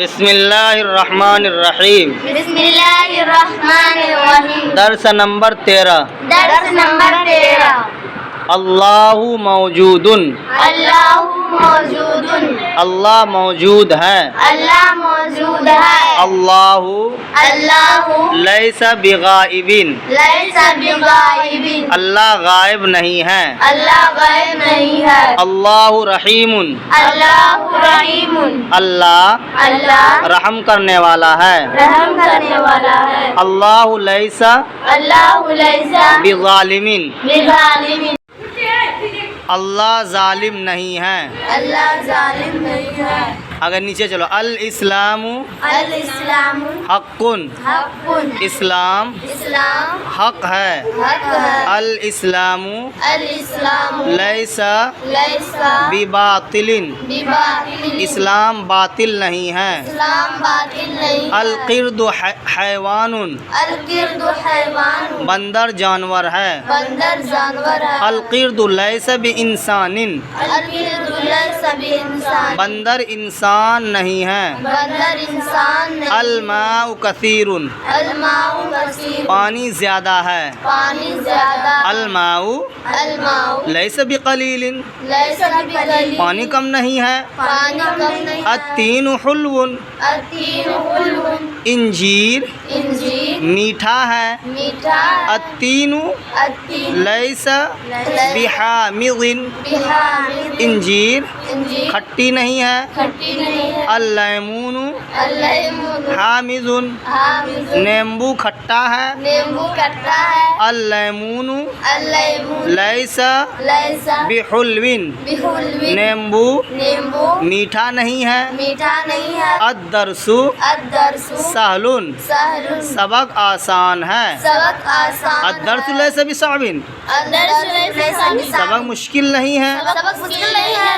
بسم اللہ الرحمن الرحیم. بسم اللہ الرحمن الرحیم. درس نمبر 13. درس نمبر 13. اللہ موجود. اللہ موجود. اللہ موجود ہے. اللہ موجود ہے. اللہ اللہ لیس بغائب. لیس بغائب. اللہ غائب نہیں ہے. اللہ غائب نہیں ہے. اللہ رحیم. اللہ رحیم. اللہ اللہ رحم کرنے والا ہے. رحم کرنے والا ہے. اللہ لیس اللہ لیس بظالم. بظالم. اللہ ظالم نہیں ہے. اللہ ظالم نہیں ہے. اگر نیچے چلو. الاسلام الاسلام حق. حق. اسلام اسلام حق ہے. حق ہے. الاسلام الاسلام لیس لیس بباطل. بباطل. اسلام باطل نہیں ہے. اسلام باطل نہیں ہے. القرد حیوان. القرد حیوان. بندر جانور ہے. بندر جانور ہے. القرد لیس بانسان. القرد لیس بانسان. بندر انسان نہیں ہے. بندر انسان نہیں. الماء کثیر. الماء کثیر. پانی زیادہ ہے. پانی زیادہ. الماء الماء لیس بقلیل. لیس بقلیل. پانی کم نہیں ہے. پانی کم نہیں ہے. التین حلو. التین حلو. انجیر انجیر میٹھا ہے. میٹھا. التین التین لیس بحامض. بحامض. انجیر انجیر کھٹی نہیں ہے. کھٹی نہیں ہے. اللیمون اللیمون حامض. حامض. نیمبو کھٹا ہے. نیمبو کھٹا ہے. اللیمون اللیمون لیس لیس بحلو. بحلو. نیمبو نیمبو میٹھا نہیں ہے. میٹھا نہیں ہے. الدرس الدرس سہل. سہل. سبق آسان ہے. سبق آسان. الدرس لیس بصعب. الدرس لیس بصعب. سبق مشکل نہیں ہے. سبق مشکل نہیں ہے.